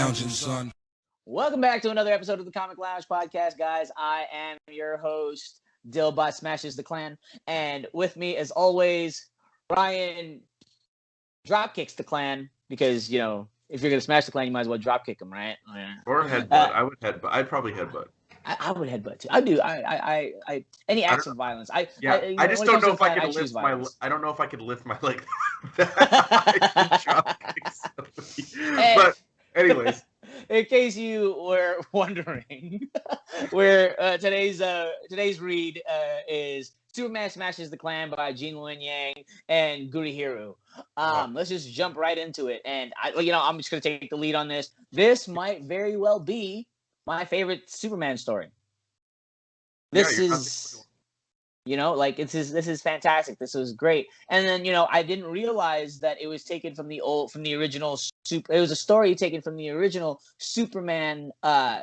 lounging, son. Welcome back to another episode of the Comic Lounge podcast, guys. I am your host, Dillbot Smashes the Clan, and with me, as always, Ryan dropkicks the clan because if you're gonna smash the clan, you might as well dropkick him, right? Or headbutt. I would headbutt. I'd probably headbutt. I would headbutt too. I do. I any acts of violence. I just don't know if I could lift my. I don't know if I could lift my leg. But anyways, in case you were wondering, where today's read is Superman Smashes the Klan by Luen and Gurihiru. Let's just jump right into it, and I'm just gonna take the lead on this. This might very well be my favorite Superman story. This is fantastic. This was great. And then, I didn't realize that it was taken from the original it was a story taken from the original Superman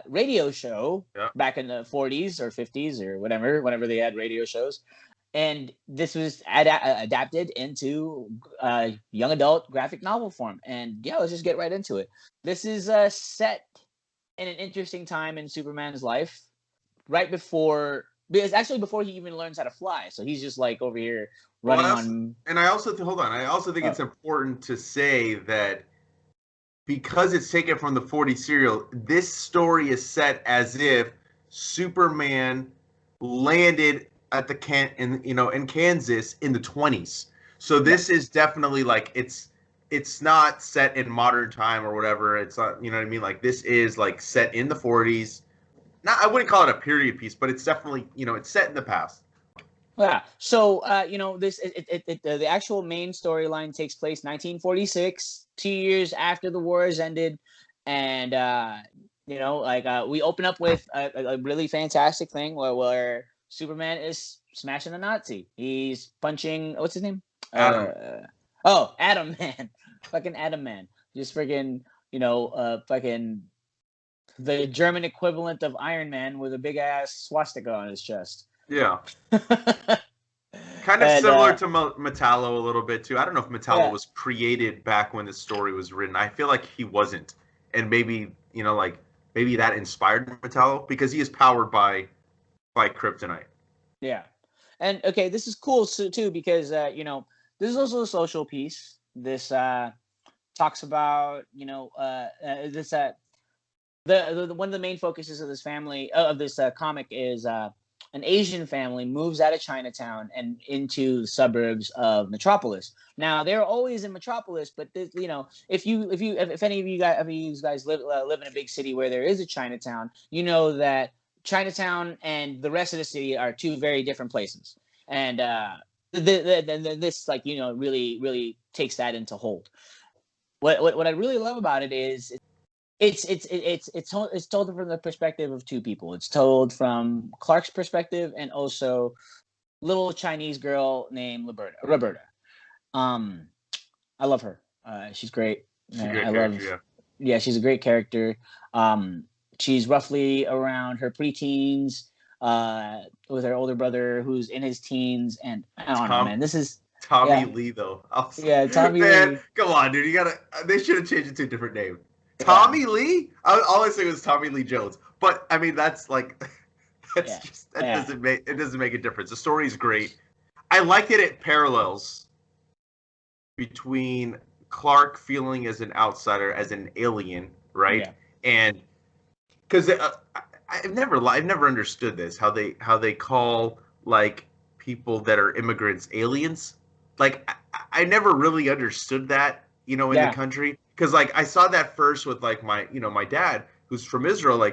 radio show back in the 40s or 50s or whenever they had radio shows. And this was adapted into young adult graphic novel form. And let's just get right into it. This is set in an interesting time in Superman's life, before he even learns how to fly. So he's just like over here running on. And I also think it's important to say that because it's taken from the 40s serial, this story is set as if Superman landed at in Kansas in the 20s. So this is definitely like it's not set in modern time or whatever. It's not, you know what I mean? Like this is like set in the 40s. I wouldn't call it a period piece, but it's definitely, it's set in the past. Yeah. So, the actual main storyline takes place 1946, 2 years after the war has ended. And, we open up with a really fantastic thing where Superman is smashing a Nazi. He's punching, what's his name? Adam. Adam Man. Fucking Adam Man. Just freaking, the German equivalent of Iron Man with a big ass swastika on his chest. Yeah. Kind of similar to Metallo a little bit too. I don't know if Metallo was created back when the story was written. I feel like he wasn't. And maybe, maybe that inspired Metallo because he is powered by kryptonite. Yeah. And okay, this is cool too because this is also a social piece. This talks about, this the one of the main focuses of this family of this comic is an Asian family moves out of Chinatown and into the suburbs of Metropolis. Now they're always in Metropolis, but this, if any of you guys live in a big city where there is a Chinatown, you know that Chinatown and the rest of the city are two very different places, and this really really takes that into hold. What I really love about it is it's told from the perspective of two people. It's told from Clark's perspective and also little Chinese girl named Roberta. I love her. She's great. She's a great character, yeah, she's a great character. She's roughly around her preteens with her older brother who's in his teens, and I don't know, man. This is Tommy Lee though. Tommy Lee. Come on, dude. They should have changed it to a different name. Tommy Lee? All I say was Tommy Lee Jones. But I mean doesn't make a difference. The story is great. I like that it parallels between Clark feeling as an outsider, as an alien, right? Yeah. And because I've never understood this, how they call like people that are immigrants aliens. Like I never really understood that, in the country. Because, I saw that first with, my dad, who's from Israel,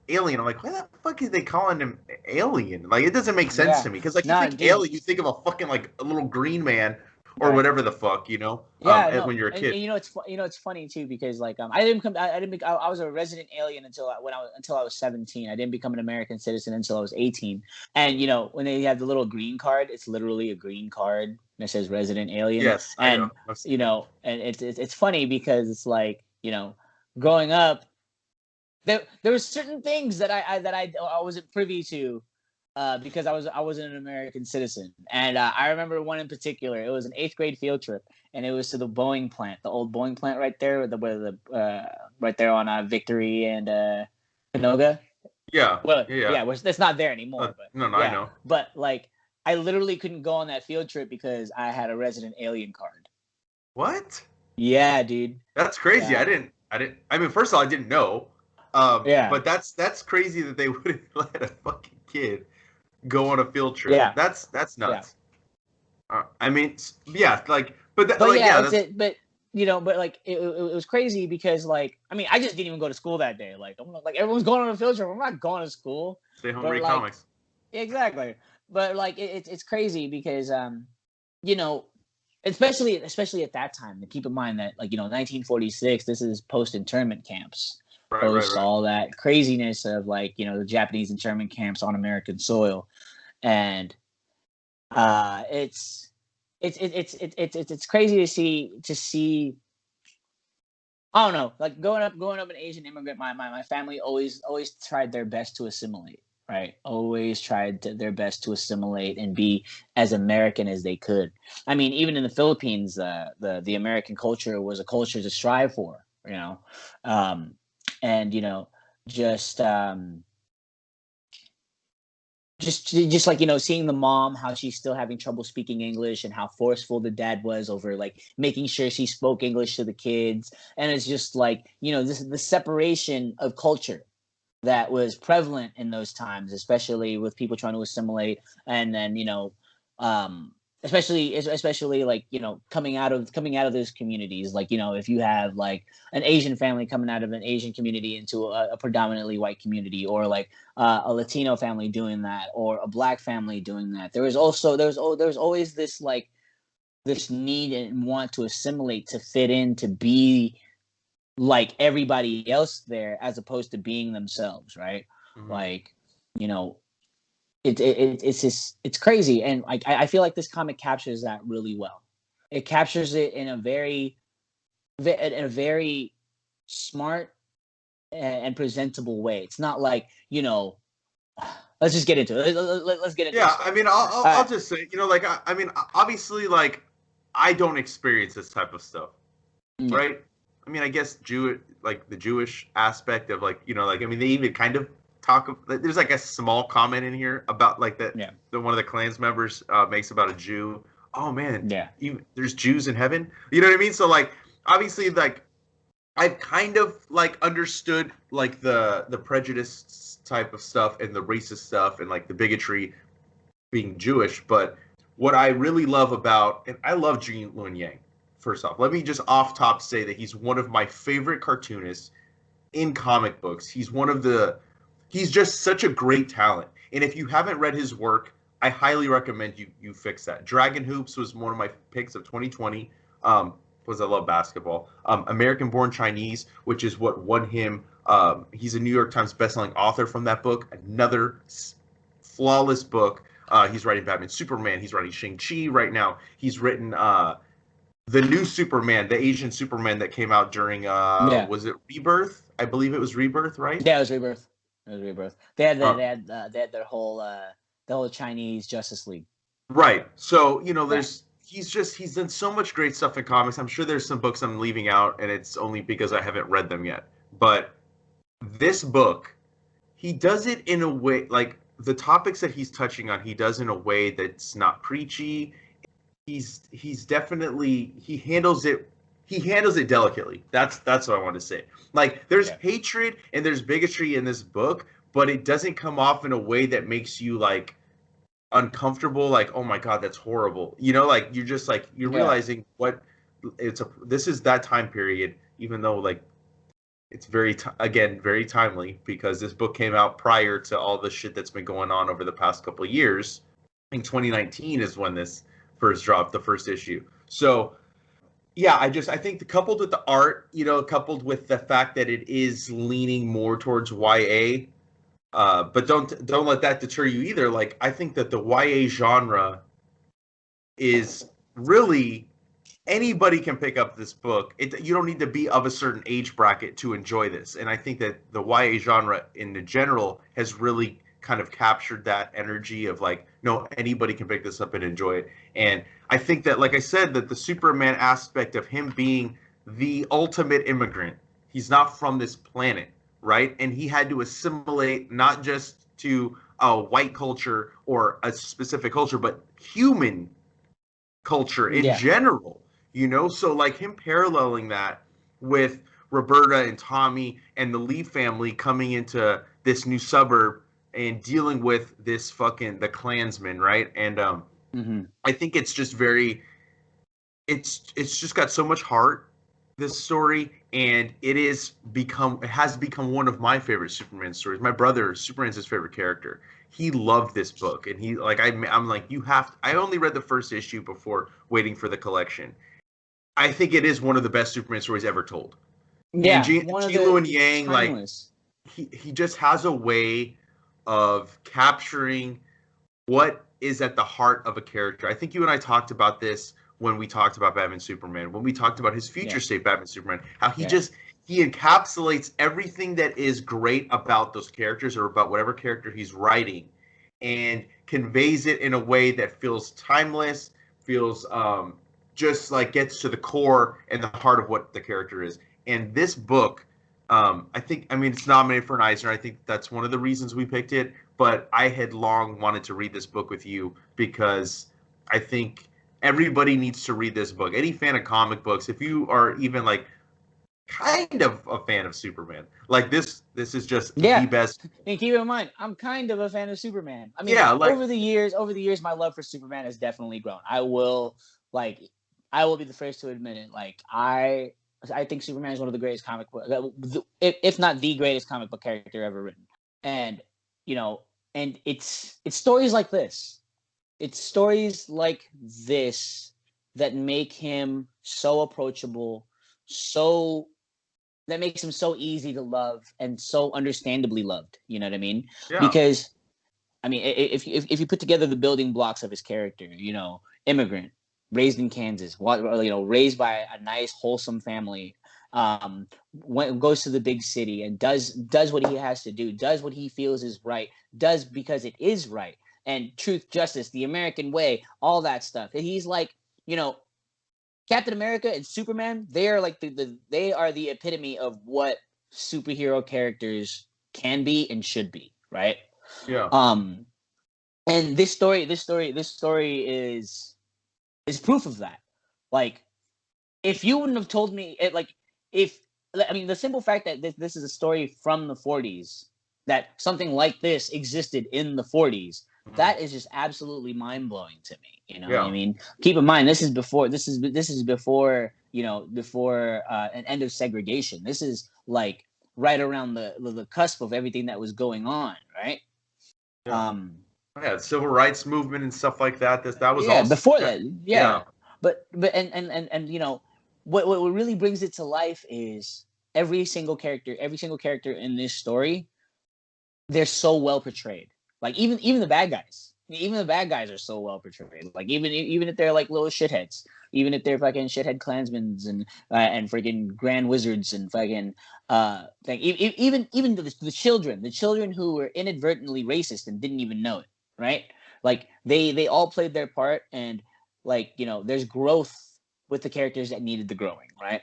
alien. I'm like, why the fuck are they calling him alien? It doesn't make sense to me. Because, you think alien, you think of a fucking, a little green man or whatever the fuck, when you're a kid. And, it's funny, too, because, I was a resident alien until I was 17. I didn't become an American citizen until I was 18. And, when they have the little green card, it's literally a green card that says resident alien. Yes, and and it's funny because it's growing up, there were certain things that I wasn't privy to because I wasn't an American citizen, and I remember one in particular. It was an 8th grade field trip, and it was to the Boeing plant, the old Boeing plant right there, right there on Victory and Canoga. Yeah, Well, yeah. yeah, which that's not there anymore, but no, I yeah, know. but like I literally couldn't go on that field trip because I had a resident alien card. What? Yeah, dude. That's crazy. Yeah. I didn't. I mean, first of all, I didn't know. Yeah. But that's crazy that they wouldn't let a fucking kid go on a field trip. Yeah. That's Yeah. nuts. I mean, yeah, like, but like, yeah, yeah, it's that's it. But but like it was crazy because like I mean I just didn't even go to school that day. Like I'm like everyone's going on a field trip. I'm not going to school. stay home, But read like comics. exactly. But like it's crazy because you know especially at that time. Keep in mind that like 1946. This is post internment camps. Post Right. all that craziness of like the Japanese internment camps on American soil, and it's crazy to see. I don't know, like growing up an Asian immigrant, my family always tried their best to assimilate, right? Always tried their best to assimilate and be as American as they could. I mean, even in the Philippines, the American culture was a culture to strive for, um, and just just like seeing the mom, how she's still having trouble speaking English, and how forceful the dad was over like making sure she spoke English to the kids. And it's just like this the separation of culture that was prevalent in those times, especially with people trying to assimilate. And then um especially like coming out of those communities, like if you have like an Asian family coming out of an Asian community into a predominantly white community, or like a Latino family doing that, or a Black family doing that, there's always this like this need and want to assimilate, to fit in, to be like everybody else there, as opposed to being themselves, right? Mm-hmm. Like you know it's just it's crazy. And like I feel like this comic captures that really well. It captures it in a very smart and presentable way. It's not like let's just get into it. Let's get into the Yeah, story. I mean, I'll just say, like, I mean, obviously, like, I don't experience this type of stuff, Yeah. right? I mean, I guess like the Jewish aspect of like, like, I mean, they even kind of talk of. There's like a small comment in here about like that Yeah. the one of the Klan's members makes about a Jew. Oh man, Yeah. there's Jews in heaven. You know what I mean? So like, obviously, like, I've kind of like understood like the prejudice type of stuff and the racist stuff and like the bigotry being Jewish, but what I really love about, and I love Gene Luen Yang. First off, let me just off top say that he's one of my favorite cartoonists in comic books. He's just such a great talent. And if you haven't read his work, I highly recommend you fix that. Dragon Hoops was one of my picks of 2020. Because I love basketball. American Born Chinese, which is what won him. He's a New York Times bestselling author from that book. Another flawless book. He's writing Batman Superman. He's writing Shang-Chi right now. He's written the new Superman, the Asian Superman that came out during was it Rebirth? I believe it was Rebirth, right? Yeah, it was Rebirth. It was Rebirth. They had their whole the whole Chinese Justice League. Right. So, there's he's done so much great stuff in comics. I'm sure there's some books I'm leaving out, and it's only because I haven't read them yet. But this book, he does it in a way, like the topics that he's touching on, he does in a way that's not preachy. He's definitely he handles it delicately. That's what I want to say. Like there's hatred and there's bigotry in this book, but it doesn't come off in a way that makes you like uncomfortable, like, oh my god, that's horrible. Like you're just like you're realizing what this is that time period, even though like it's very timely because this book came out prior to all the shit that's been going on over the past couple of years. I think 2019 is when this first dropped, the first issue. So yeah, I think coupled with the art, coupled with the fact that it is leaning more towards YA, but don't let that deter you either. Like I think that the YA genre is really anybody can pick up this book. You don't need to be of a certain age bracket to enjoy this. And I think that the YA genre in the general has really kind of captured that energy of like, no, anybody can pick this up and enjoy it. And I think that, like I said, that the Superman aspect of him being the ultimate immigrant, he's not from this planet, right? And he had to assimilate not just to a white culture or a specific culture, but human culture in general, you know? So like him paralleling that with Roberta and Tommy and the Lee family coming into this new suburb and dealing with this fucking the Klansmen, right? And I think it's just very it's just got so much heart, this story, and it has become one of my favorite Superman stories. My brother, Superman's his favorite character. He loved this book, and he like I'm like, you have to, I only read the first issue before waiting for the collection. I think it is one of the best Superman stories ever told. Yeah, and Luen Yang, timeless. like he just has a way of capturing what is at the heart of a character. I think you and I talked about this when we talked about Batman Superman, when we talked about his future state Batman Superman, how he encapsulates everything that is great about those characters or about whatever character he's writing and conveys it in a way that feels timeless, feels just like gets to the core and the heart of what the character is. And this book, I mean, it's nominated for an Eisner. I think that's one of the reasons we picked it. But I had long wanted to read this book with you because I think everybody needs to read this book. Any fan of comic books, if you are even like kind of a fan of Superman, like this is just the best. And keep in mind, I'm kind of a fan of Superman. I mean, over the years, my love for Superman has definitely grown. I will be the first to admit it. Like I think Superman is one of the greatest comic book, if not the greatest comic book character ever written. And you know, and it's stories like this. It's stories like this that make him so approachable, that makes him so easy to love and so understandably loved. You know what I mean? Yeah. Because, I mean, if you put together the building blocks of his character, you know, immigrant, raised in Kansas, raised by a nice, wholesome family, goes to the big city and does what he has to do, does what he feels is right, does because it is right, and truth, justice, the American way, all that stuff. And he's like, you know, Captain America and Superman, they are like they are the epitome of what superhero characters can be and should be, right? Yeah. And this story is proof of that. Like, if you wouldn't have told me it, the simple fact that this is a story from the 40s, that something like this existed in the 40s, that is just absolutely mind-blowing to me. You know what I mean? Keep in mind, this is before you know, before an end of segregation. This is like right around the cusp of everything that was going on, right? Civil rights movement and stuff like that. That was all before that. But and you know, what really brings it to life is every single character in this story, they're so well portrayed. Like even the bad guys. Even the bad guys are so well portrayed. Like even if they're like little shitheads, even if they're fucking shithead Klansmen and freaking grand wizards and fucking even the children who were inadvertently racist and didn't even know it, right? Like they all played their part, and like, you know, there's growth with the characters that needed the growing, right?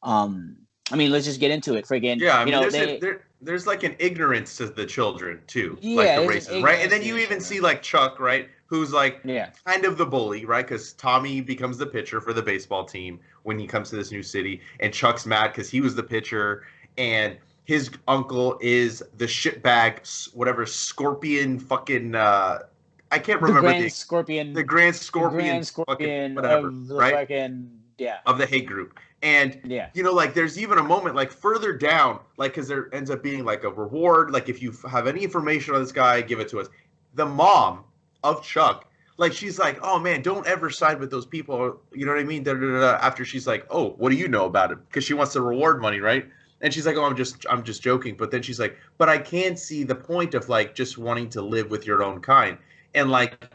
I mean, let's just get into it. Friggin', I mean, there's like an ignorance to the children too, like the races, right? And then you even see like Chuck, right, who's like kind of the bully, right? Because Tommy becomes the pitcher for the baseball team when he comes to this new city, and Chuck's mad because he was the pitcher, and his uncle is the shitbag, whatever scorpion, fucking. I can't remember the Grand Scorpion, fucking, whatever, of the right? Fucking, of the hate group. And, you know, like, there's even a moment, like, further down, like, because there ends up being, like, a reward. Like, if you have any information on this guy, give it to us. The mom of Chuck, like, she's like, oh, man, don't ever side with those people. You know what I mean? After she's like, oh, what do you know about it? Because she wants the reward money, right? And she's like, oh, I'm just joking. But then she's like, but I can see the point of, like, just wanting to live with your own kind. And, like,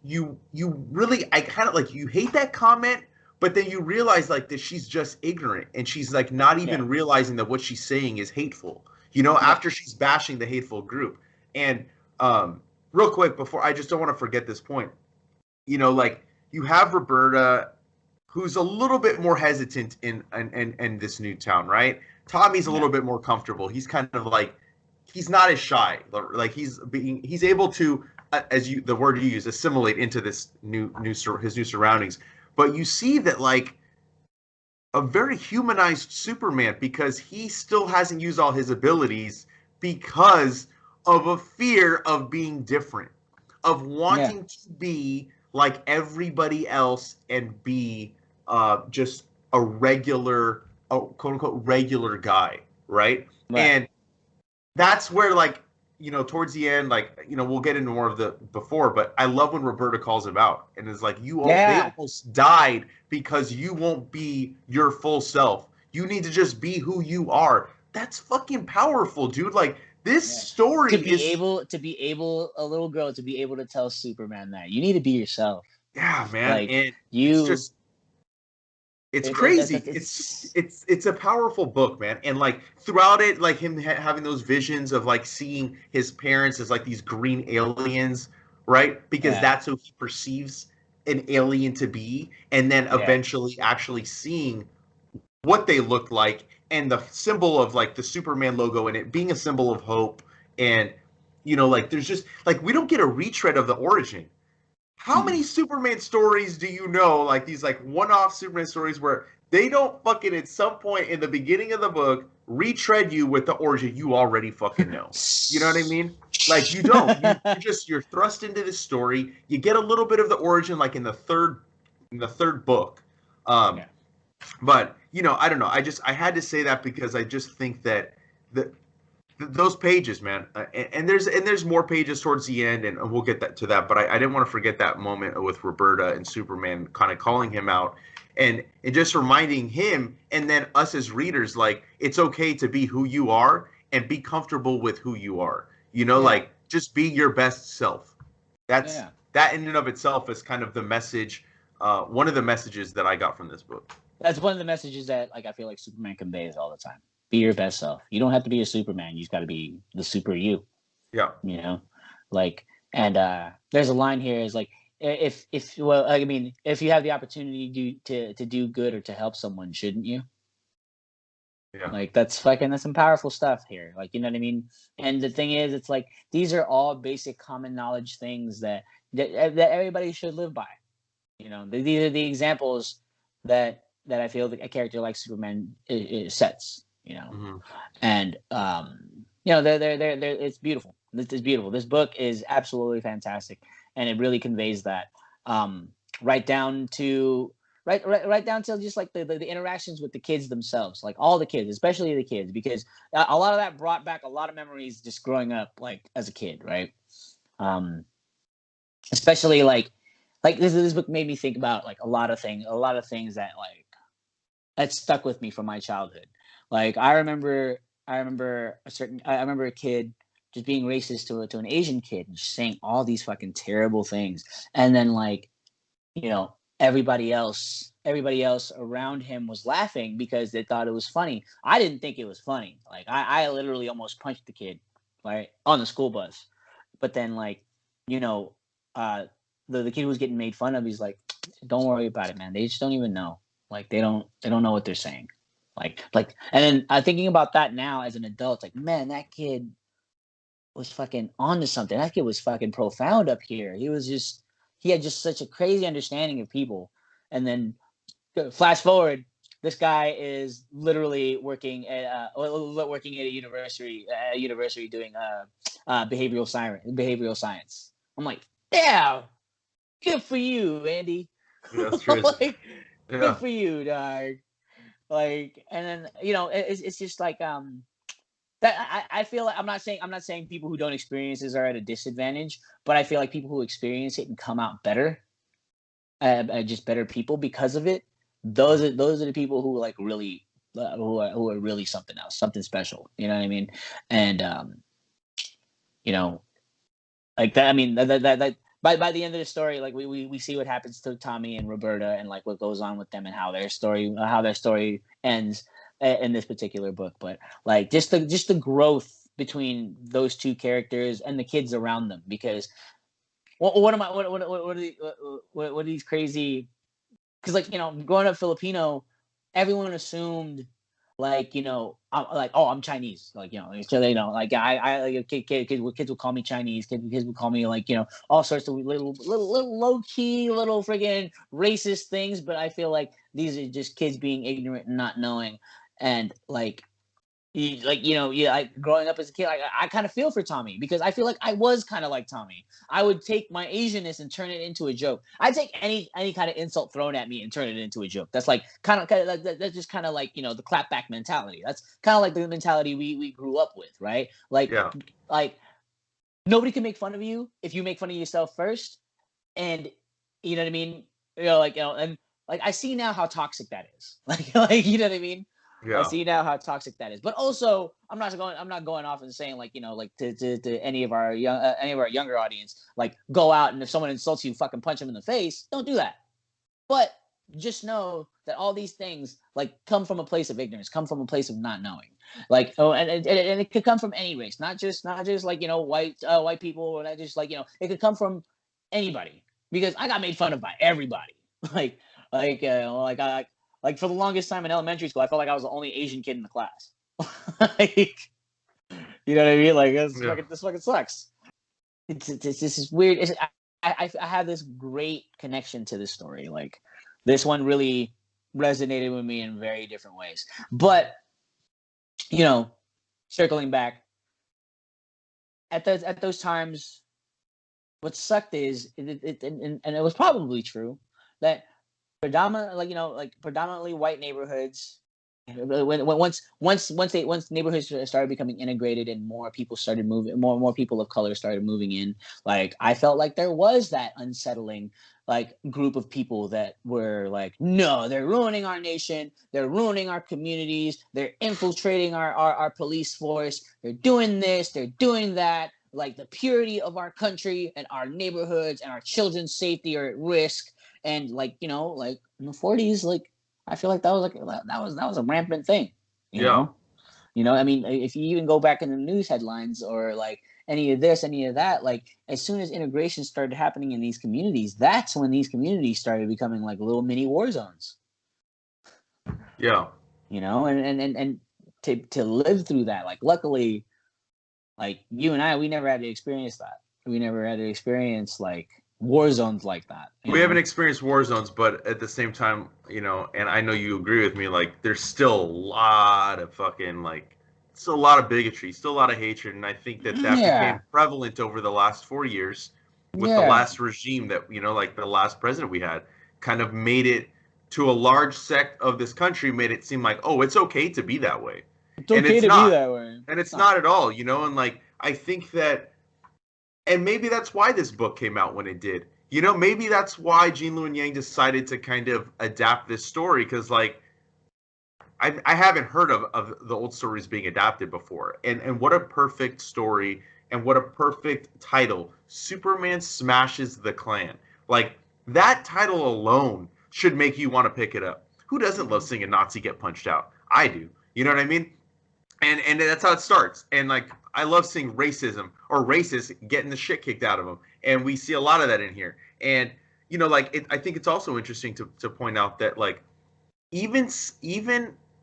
you really, I kind of, like, you hate that comment. But then you realize, like, that she's just ignorant, and she's, like, not even realizing that what she's saying is hateful, you know, after she's bashing the hateful group. And real quick before I just don't want to forget this point. You know, like you have Roberta, who's a little bit more hesitant in this new town, right? Tommy's a little bit more comfortable. He's kind of like he's not as shy. Like he's able to, the word you use, assimilate into this his new surroundings. But you see that like a very humanized Superman because he still hasn't used all his abilities because of a fear of being different, of wanting to be like everybody else and be just a regular, quote unquote, regular guy, right? And that's where, like, you know, towards the end, like, you know, we'll get into more of the before, but I love when Roberta calls him out and is like, they almost died because you won't be your full self. You need to just be who you are. That's fucking powerful, dude. Like, this story to be able, a little girl to be able to tell Superman that you need to be yourself. Yeah, man. Like, and it's crazy. It's a powerful book, man. And like throughout it, like him having those visions of like seeing his parents as like these green aliens, right? Because that's who he perceives an alien to be, and then eventually actually seeing what they look like and the symbol of like the Superman logo and it being a symbol of hope. And you know, like there's just like we don't get a retread of the origin. How many Superman stories do you know, like these like one-off Superman stories where they don't fucking at some point in the beginning of the book retread you with the origin you already fucking know? You know what I mean? Like you don't. You're thrust into this story. You get a little bit of the origin like in the third book. But you know, I don't know. I had to say that because I just think that those pages, man, and there's more pages towards the end, and we'll get to that. But I didn't want to forget that moment with Roberta and Superman kind of calling him out, and just reminding him, and then us as readers, like it's okay to be who you are and be comfortable with who you are. You know, like just be your best self. That in and of itself is kind of the message, one of the messages that I got from this book. That's one of the messages that like I feel like Superman conveys all the time. Be your best self. You don't have to be a Superman. You just got to be the super you. Yeah. You know, like, and there's a line here is like, if well, I mean, if you have the opportunity to do good or to help someone, shouldn't you? Yeah. Like that's some powerful stuff here. Like, you know what I mean? And the thing is, it's like these are all basic common knowledge things that everybody should live by. You know, these are the examples that I feel that a character like Superman sets. You know, and you know, they're it's beautiful. It's beautiful. This book is absolutely fantastic, and it really conveys that right down to just like the interactions with the kids themselves, like all the kids, especially the kids, because a lot of that brought back a lot of memories just growing up, like as a kid, right? Especially like this book made me think about like a lot of things that like that stuck with me from my childhood. Like I remember a kid just being racist to an Asian kid and just saying all these fucking terrible things, and then like, you know, everybody else around him was laughing because they thought it was funny. I didn't think it was funny. Like I literally almost punched the kid, right, on the school bus. But then like, you know, the kid who was getting made fun of, he's like, don't worry about it, man. They just don't even know. Like they don't know what they're saying. Like, and then I'm thinking about that now as an adult. Like, man, that kid was fucking onto something. That kid was fucking profound up here. He had just such a crazy understanding of people. And then flash forward, this guy is literally working at a university doing behavioral science. I'm like, yeah, good for you, Andy. Yeah, that's true. Like, good for you, dog. Like, and then, you know, it's just like that I feel like I'm not saying people who don't experience this are at a disadvantage, but I feel like people who experience it and come out better, just better people because of it. Those are the people who like really who are really something else, something special. You know what I mean? And you know, like that. I mean that by the end of the story, like we see what happens to Tommy and Roberta and like what goes on with them and how their story ends in this particular book. But like just the growth between those two characters and the kids around them, because what are these crazy, because like, you know, growing up Filipino, everyone assumed like, you know, I'm like, oh, I'm Chinese, like, you know, so you know, like I like kids will call me Chinese, kids will call me like, you know, all sorts of little low key little friggin' racist things, but I feel like these are just kids being ignorant and not knowing, and like you know, yeah, like growing up as a kid, like I kind of feel for Tommy, because I feel like I was kind of like Tommy. I would take my Asianness and turn it into a joke. I'd take any kind of insult thrown at me and turn it into a joke. That's like kind of that's just kind of like, you know, the clapback mentality. That's kind of like the mentality we grew up with, right? Like nobody can make fun of you if you make fun of yourself first, and you know what I mean. You know, like, you know, and like I see now how toxic that is. Like you know what I mean. I Yeah. see now how toxic that is. But also, I'm not going off and saying like, you know, like to any of our younger audience, like go out and if someone insults you, fucking punch them in the face. Don't do that. But just know that all these things like come from a place of ignorance, come from a place of not knowing. Like, oh, and it could come from any race, not just like, you know, white people, or not just like, you know, it could come from anybody, because I got made fun of by everybody. like like I like for the longest time in elementary school, I felt like I was the only Asian kid in the class. Like, you know what I mean? Like this fucking sucks. It's this is weird. I have this great connection to this story. Like this one really resonated with me in very different ways. But you know, circling back at those times, what sucked is and it was probably true that predominantly white neighborhoods, once neighborhoods started becoming integrated and more people started moving, more people of color started moving in, like I felt like there was that unsettling like group of people that were like, no, they're ruining our nation, they're ruining our communities, they're infiltrating our police force, they're doing this, they're doing that, like the purity of our country and our neighborhoods and our children's safety are at risk. And like, you know, like in the 40s, like I feel like that was a rampant thing, you know. I mean, if you even go back in the news headlines or like any of this, any of that, like as soon as integration started happening in these communities, that's when these communities started becoming like little mini war zones. Yeah. You know, and to live through that, like luckily, like you and I, we never had to experience that. We never had to experience like war zones like that. We haven't experienced war zones, but at the same time, you know, and I know you agree with me, like there's still a lot of fucking like, still a lot of bigotry, still a lot of hatred, and I think that became prevalent over the last 4 years with the last regime that, you know, like the last president we had, kind of made it to a large sect of this country, made it seem like, oh, it's okay to be that way. It's okay to be that way. And it's not at all, you know, and like I think that, and maybe that's why this book came out when it did. You know, maybe that's why Gene Luen Yang decided to kind of adapt this story, because like I haven't heard of the old stories being adapted before. And what a perfect story and what a perfect title. Superman Smashes the Klan. Like that title alone should make you want to pick it up. Who doesn't love seeing a Nazi get punched out? I do. You know what I mean? And that's how it starts. And like I love seeing racism or racists getting the shit kicked out of them, and we see a lot of that in here. And you know, like I think it's also interesting to point out that like even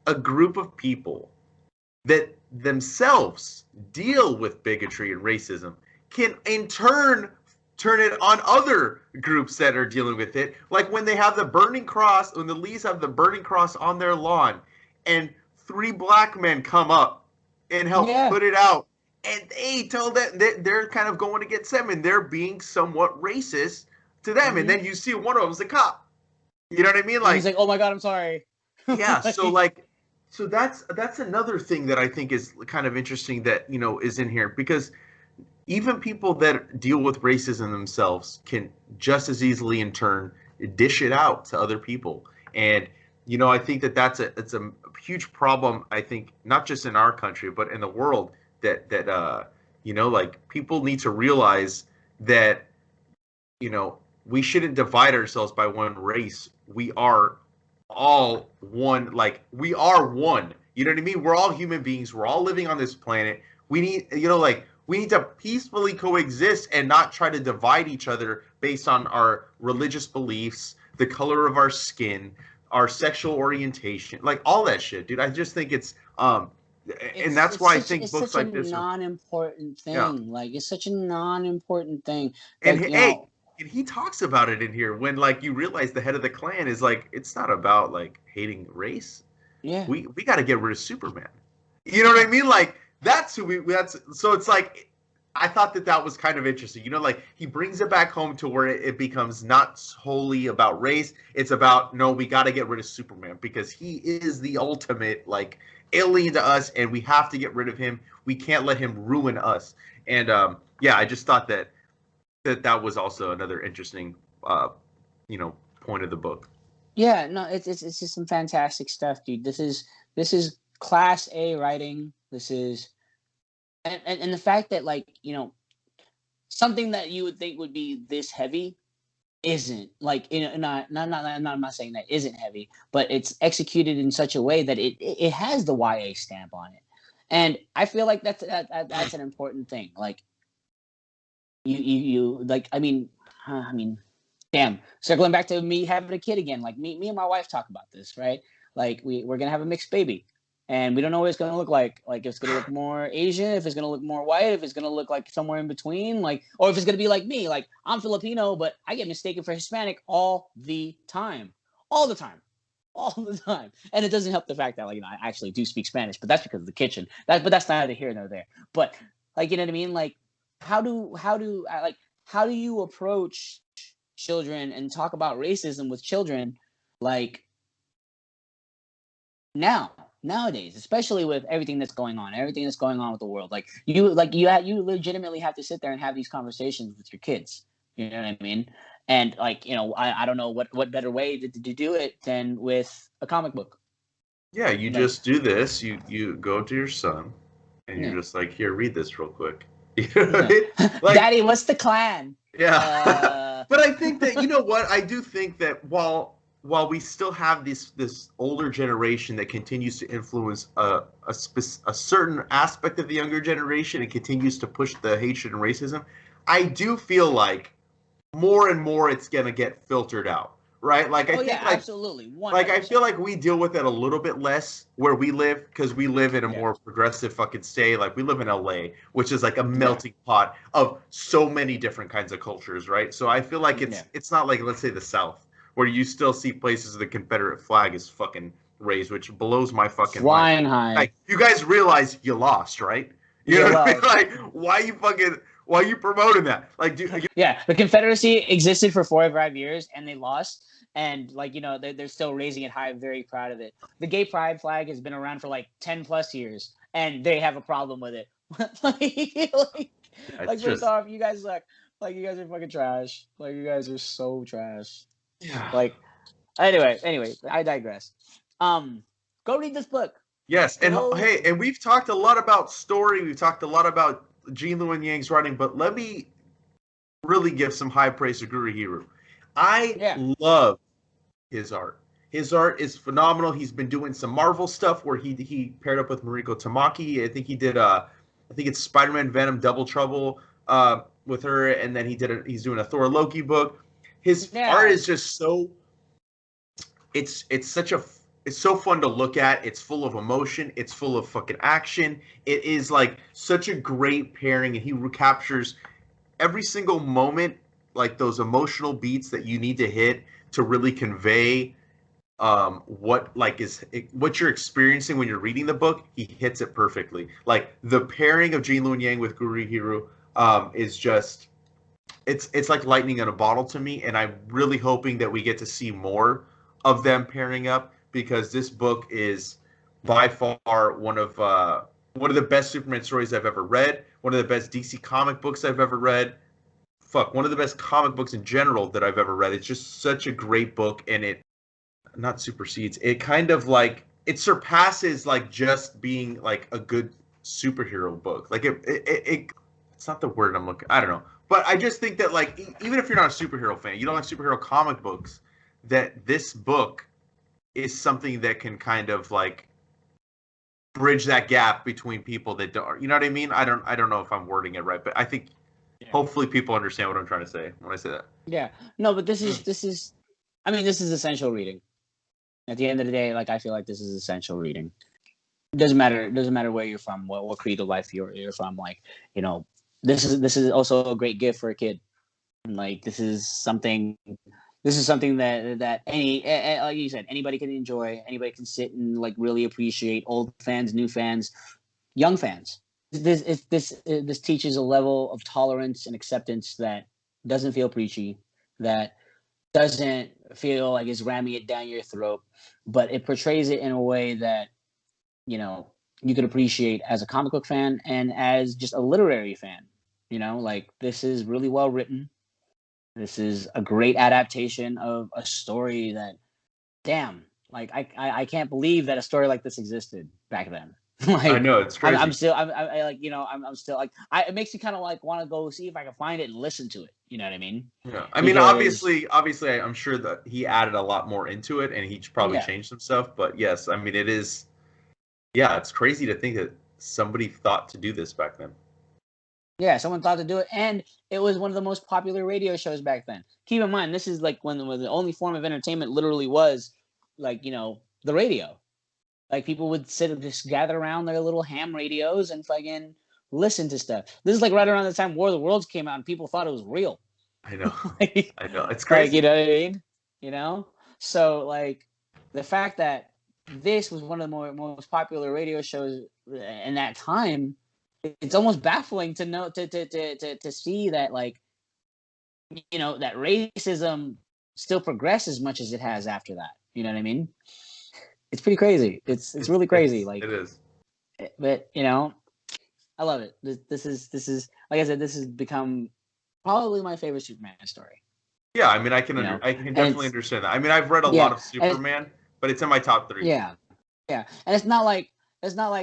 a group of people that themselves deal with bigotry and racism can in turn it on other groups that are dealing with it. Like when they have the burning cross, when the Lees have the burning cross on their lawn, and 3 black men come up and help put it out, and they tell that they're kind of going against them, and they're being somewhat racist to them. And then you see one of them's a cop. You know what I mean? Like he's like, "Oh my god, I'm sorry." Yeah. So that's another thing that I think is kind of interesting that, you know, is in here, because even people that deal with racism themselves can just as easily in turn dish it out to other people. And you know, I think that it's a huge problem. I think not just in our country, but in the world, that you know, like people need to realize that, you know, we shouldn't divide ourselves by one race. We are all one. Like we are one. You know what I mean? We're all human beings. We're all living on this planet. We need, like, we need to peacefully coexist and not try to divide each other based on our religious beliefs, the color of our skin, our sexual orientation, like all that shit, dude. I just think and that's why I think it's books such a like this are, non-important yeah. thing. Like it's such a non-important thing. And Like hey, and he talks about it in here when like you realize the head of the Klan is like, it's not about like hating race. yeah, We got to get rid of Superman. You know what I mean? Like that's who we. That's so. It's like I thought that was kind of interesting. Like he brings it back home to where it becomes not wholly about race. It's about no, we got to get rid of Superman because he is the ultimate like alien to us, and we have to get rid of him. We can't let him ruin us. And yeah, I just thought that was also another interesting point of the book. yeah. No, it's just some fantastic stuff, dude. This is class A writing. This is and the fact that like something that you would think would be this heavy isn't like I'm not saying that isn't heavy, but it's executed in such a way that it has the YA stamp on it, and I feel like that's an important thing. Like you like I mean, damn. Circling back to me having a kid again, like me and my wife talk about this, right? Like we're gonna have a mixed baby. And we don't know what it's gonna look like. Like if it's gonna look more Asian, if it's gonna look more white, if it's gonna look like somewhere in between, like, or if it's gonna be like me, like I'm Filipino, but I get mistaken for Hispanic all the time, all the time, all the time. And it doesn't help the fact that like I actually do speak Spanish, but that's because of the kitchen. But that's neither here nor there. But like you know what I mean? Like how do you approach children and talk about racism with children like nowadays, especially with everything that's going on with the world? Like you legitimately have to sit there and have these conversations with your kids. You know what I mean? And like I don't know what better way to do it than with a comic book. Yeah, you Like just do this. You go to your son, and you're yeah, just like, here, read this real quick. You know what I yeah. mean? Like, Daddy, what's the Klan? yeah. Uh, But I think that what I do think that while we still have this older generation that continues to influence a certain aspect of the younger generation and continues to push the hatred and racism, I do feel like more and more it's gonna get filtered out, right? Like I oh yeah, think absolutely, I feel 100%. like we deal with it a little bit less where we live because we live in a Yeah, more progressive fucking state. Like we live in LA, which is like a yeah, melting pot of so many different kinds of cultures, right? So I feel like yeah. it's not like, let's say, the South where you still see places the Confederate flag is fucking raised, which blows my fucking mind. Flying high. Like you guys realize you lost, right? You You know what I mean? lost. Like why are you promoting that? Like Yeah, the Confederacy existed for 4 or 5 years and they lost. And like they're still raising it high. I'm very proud of it. The gay pride flag has been around for like 10 plus years, and they have a problem with it. it's First just off, you guys suck. Like you guys are fucking trash. Like you guys are so trash. yeah. Like anyway, I digress. Go read this book. Yes, and Go. hey, and we've talked a lot about story. We've talked a lot about Gene Luen Yang's writing, but let me really give some high praise to Gurihiru. I Yeah. love his art. His art is phenomenal. He's been doing some Marvel stuff where he paired up with Mariko Tamaki. I think he did I think it's Spider-Man Venom Double Trouble with her, and then he's doing a Thor Loki book. His art Yeah. is just so it's so fun to look at. It's full of emotion. It's full of fucking action. It is like such a great pairing, and he recaptures every single moment, like those emotional beats that you need to hit to really convey what you're experiencing when you're reading the book. He hits it perfectly. Like the pairing of Gene Luen Yang with Gurihiru is just it's like lightning in a bottle to me, and I'm really hoping that we get to see more of them pairing up because this book is by far one of the best Superman stories I've ever read, one of the best DC comic books I've ever read. Fuck, one of the best comic books in general that I've ever read. It's just such a great book, and it not supersedes. It kind of like it surpasses like just being like a good superhero book. Like it's not the word I'm looking. I don't know, but I just think that like even if you're not a superhero fan, you don't like superhero comic books, that this book is something that can kind of like bridge that gap between people that don't. You know what I mean? I don't know if I'm wording it right, but I think hopefully people understand what I'm trying to say when I say that. Yeah. No, but this is. I mean, this is essential reading. At the end of the day, like I feel like this is essential reading. It doesn't matter. It doesn't matter where you're from, what creed of life you're from. Like, you know, this is also a great gift for a kid. Like this is something that any like you said, anybody can enjoy. Anybody can sit and like really appreciate. Old fans, new fans, young fans. This teaches a level of tolerance and acceptance that doesn't feel preachy, that doesn't feel like it's ramming it down your throat, but it portrays it in a way that, you know, you could appreciate as a comic book fan and as just a literary fan. You know, like this is really well written. This is a great adaptation of a story that, damn, like I can't believe that a story like this existed back then. Like I know, it's crazy. I'm still I like, you know, I'm still like it makes me kind of like want to go see if I can find it and listen to it. You know what I mean? Yeah. I mean, obviously, I'm sure that he added a lot more into it, and he probably changed some stuff. But yes, I mean, it is. Yeah, it's crazy to think that somebody thought to do this back then. Yeah, someone thought to do it, and it was one of the most popular radio shows back then. Keep in mind, this is like when the only form of entertainment literally was, like, you know, the radio. Like people would sit and just gather around their little ham radios and fucking listen to stuff. This is like right around the time War of the Worlds came out, and people thought it was real. I know, like, I know, it's crazy. Like, you know what I mean? You know, so like the fact that this was one of the most popular radio shows in that time, it's almost baffling to know to see that, like, you know, that racism still progressed as much as it has after that. You know what I mean? It's pretty crazy. It's really crazy. Like it is. But you know, I love it. This is like I said, this has become probably my favorite Superman story. Yeah, I mean, I can definitely understand that. I mean, I've read a lot of Superman, but it's in my top 3. Yeah, yeah, and it's not like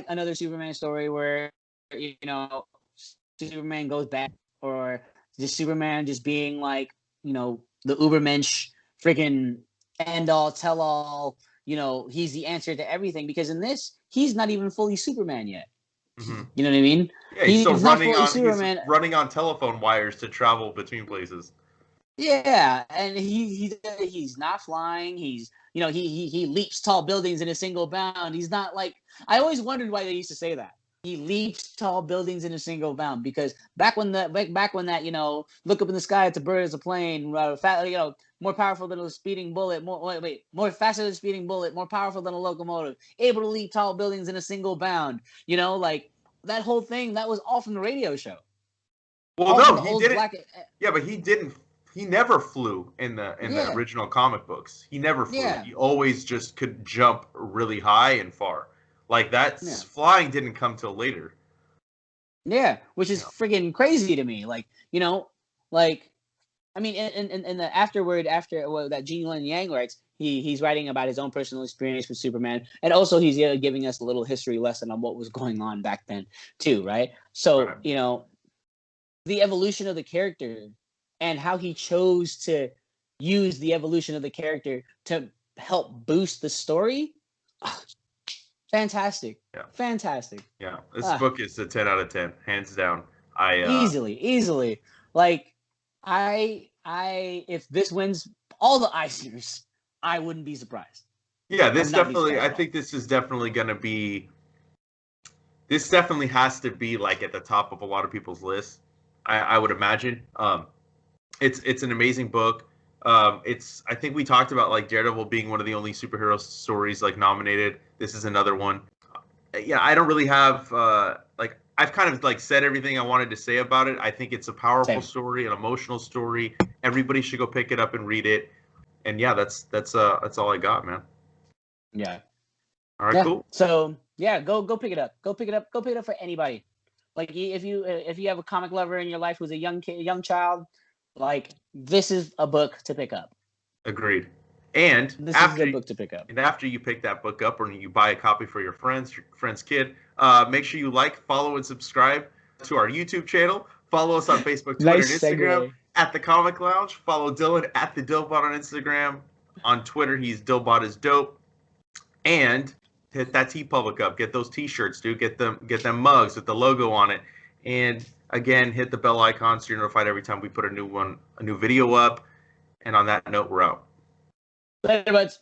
another Superman story where, you know, Superman goes back, or just Superman just being like, you know, the Ubermensch, freaking end all tell all. You know, he's the answer to everything, because in this, he's not even fully Superman yet. Mm-hmm. You know what I mean? Yeah, he's still running on telephone wires to travel between places. Yeah, and he's not flying. He's, you know, he leaps tall buildings in a single bound. He's not like, I always wondered why they used to say that. He leaps tall buildings in a single bound, because back when that, you know, look up in the sky, it's a bird, it's a plane, you know, more powerful than a speeding bullet, more faster than a speeding bullet, more powerful than a locomotive, able to leap tall buildings in a single bound. You know, like that whole thing, that was all from the radio show. Well, no, he didn't. Yeah, but he didn't. He never flew in the original comic books. He never flew. Yeah. He always just could jump really high and far. Like that flying didn't come till later. Yeah, which is friggin' crazy to me. Like, you know, like, I mean, in the afterword, after that Gene Luen Yang writes, he's writing about his own personal experience with Superman, and also he's giving us a little history lesson on what was going on back then too, right? So, you know, the evolution of the character and how he chose to use the evolution of the character to help boost the story. Fantastic. Yeah. Fantastic. Yeah. This book is a 10 out of 10, hands down. Easily. Like, if this wins all the Eisners, I wouldn't be surprised. Yeah, I think this is definitely going to be, this definitely has to be like at the top of a lot of people's lists, I would imagine. It's an amazing book. I think we talked about like Daredevil being one of the only superhero stories like nominated. This is another one. Yeah, I don't really have like, I've kind of like said everything I wanted to say about it. I think it's a powerful story, an emotional story. Everybody should go pick it up and read it. And yeah, that's all I got, man. Yeah. All right, cool. So yeah, go pick it up. Go pick it up for anybody. Like if you have a comic lover in your life who's a young child, like this is a book to pick up. Agreed. And this is a book to pick up. And after you pick that book up, or you buy a copy for your friend's kid, make sure you like, follow, and subscribe to our YouTube channel. Follow us on Facebook, Twitter, and Instagram at The Comic Lounge. Follow Dylan at The Dillbot on Instagram. On Twitter, he's Dillbot is dope. And hit that TeePublic up. Get those T-shirts, dude. Get them mugs with the logo on it. And again, hit the bell icon so you're notified every time we put a new video up. And on that note, we're out. Later, buds.